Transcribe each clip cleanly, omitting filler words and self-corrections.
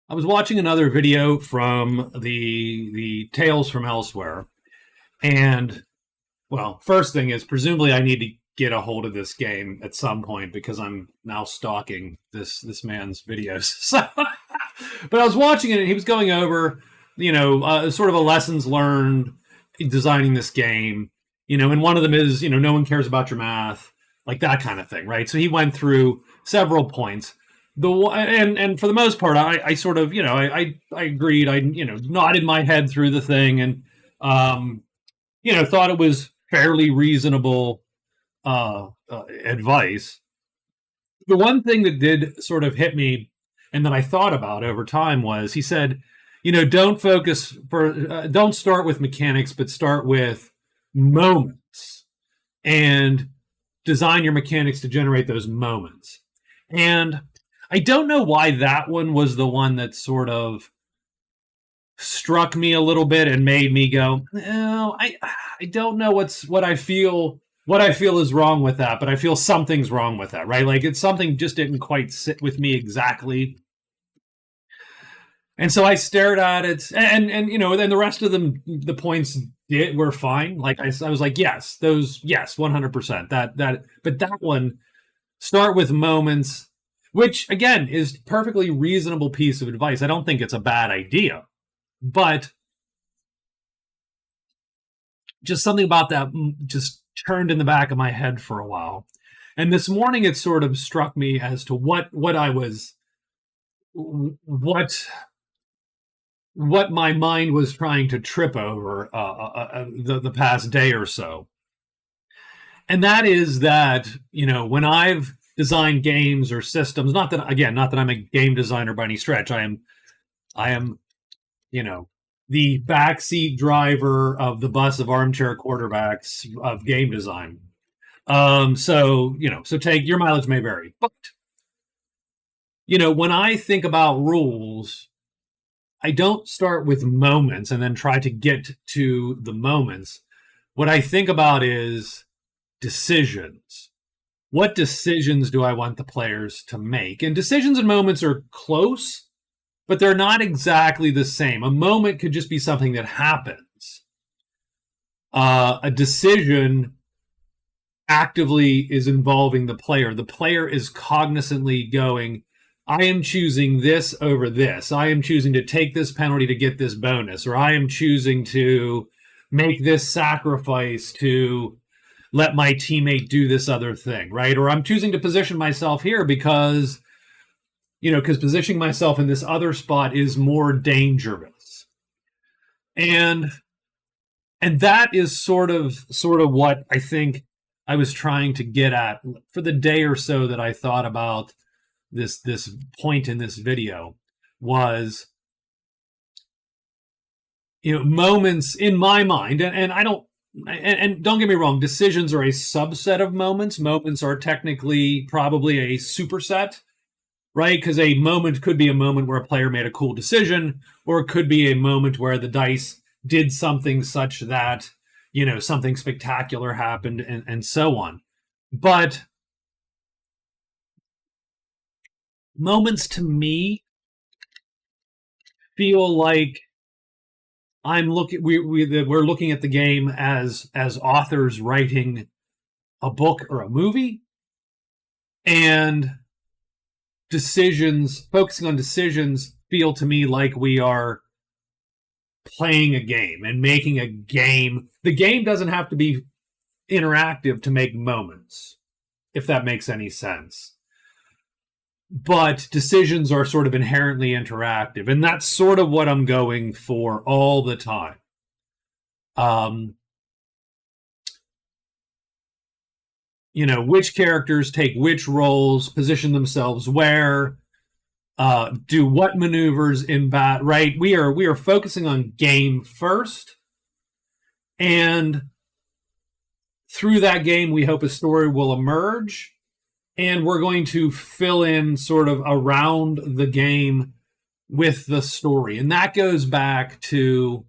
I was watching another video from the Tales from Elsewhere, and well, first thing is presumably I need to get a hold of this game at some point because I'm now stalking this man's videos. So, but I was watching it, and he was going over, sort of a lessons learned in designing this game. And one of them is, no one cares about your math, like that kind of thing, right? So he went through several points. And for the most part, I sort of, I agreed. I nodded my head through the thing, and thought it was fairly reasonable advice. The one thing that did sort of hit me, and that I thought about over time, was he said, don't start with mechanics, but start with moments, and design your mechanics to generate those moments. And I don't know why that one was the one that sort of struck me a little bit and made me go, no, I don't know what I feel is wrong with that, but I feel something's wrong with that, right? Like it's something just didn't quite sit with me exactly. And so I stared at it, and then the rest of them, the points were fine. Like I was like, yes, 100%. But that one, start with moments, which again is perfectly reasonable piece of advice. I don't think it's a bad idea, but just something about that just turned in the back of my head for a while. And this morning it sort of struck me as to what my mind was trying to trip over the past day or so. And that is that, when I've designed games or systems, not that I'm a game designer by any stretch. I am, the backseat driver of the bus of armchair quarterbacks of game design. So take your mileage may vary. But, when I think about rules, I don't start with moments and then try to get to the moments. What I think about is decisions. What decisions do I want the players to make? And decisions and moments are close, but they're not exactly the same. A moment could just be something that happens. A decision actively is involving the player. The player is cognizantly going, I am choosing this over this. I am choosing to take this penalty to get this bonus, or I am choosing to make this sacrifice to let my teammate do this other thing, right? Or I'm choosing to position myself here because positioning myself in this other spot is more dangerous. And that is sort of what I think I was trying to get at for the day or so that I thought about this point in this video was, moments in my mind, and I don't, and don't get me wrong, decisions are a subset of moments. Moments are technically probably a superset, right? Because a moment could be a moment where a player made a cool decision, or it could be a moment where the dice did something such that, something spectacular happened, and so on. But moments to me feel like we're looking at the game as authors writing a book or a movie, and focusing on decisions feel to me like we are playing a game and making a game. The game doesn't have to be interactive to make moments, if that makes any sense. But decisions are sort of inherently interactive, and that's sort of what I'm going for all the time. Which characters take which roles, position themselves where, do what maneuvers in bat, right? We are focusing on game first, and through that game, we hope a story will emerge. And we're going to fill in sort of around the game with the story. And that goes back to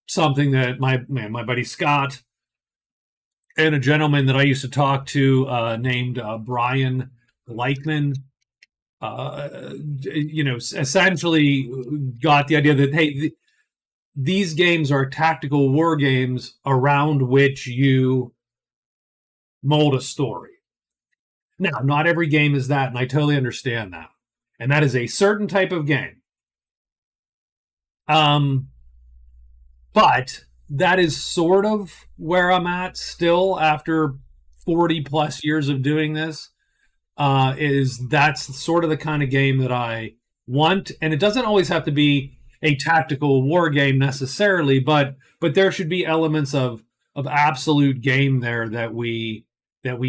something that my buddy Scott and a gentleman that I used to talk to named Brian Gleichman essentially got the idea that, hey, these games are tactical war games around which you mold a story. Now, not every game is that, and I totally understand that. And that is a certain type of game. Um, but that is sort of where I'm at still after 40 plus years of doing this. Is that's sort of the kind of game that I want, and it doesn't always have to be a tactical war game necessarily, but there should be elements of absolute game there that we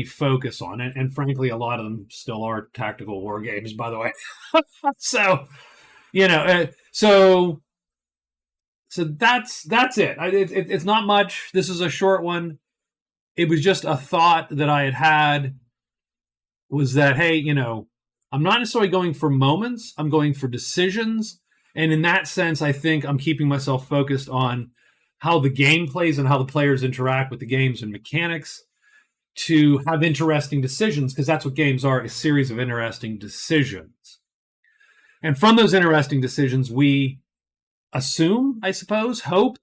focus on, and frankly, a lot of them still are tactical war games, by the way. So you know, so that's it. It's not much. This is a short one. It was just a thought that I had was that, hey, I'm not necessarily going for moments, I'm going for decisions. And in that sense, I think I'm keeping myself focused on how the game plays and how the players interact with the games and mechanics to have interesting decisions, because that's what games are, a series of interesting decisions. And from those interesting decisions, we assume, I suppose, hope.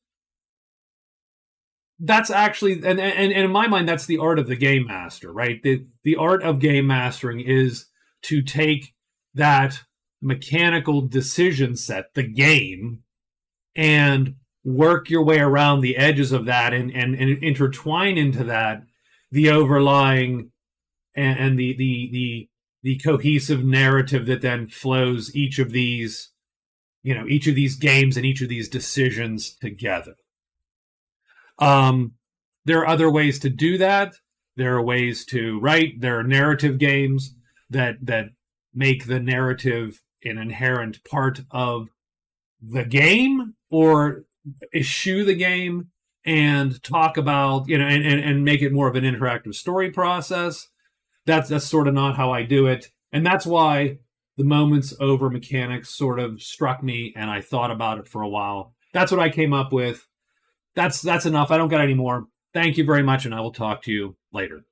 That's actually, and in my mind, that's the art of the game master, right? The art of game mastering is to take that mechanical decision set, the game, and work your way around the edges of that, and intertwine into that the overlying and the cohesive narrative that then flows each of these games and each of these decisions together. There are other ways to do that. There are ways to write. There are narrative games that make the narrative an inherent part of the game, or eschew the game and talk about, and make it more of an interactive story process. That's sort of not how I do it. And that's why the moments over mechanics sort of struck me, and I thought about it for a while. That's what I came up with. That's enough. I don't got any more. Thank you very much, and I will talk to you later.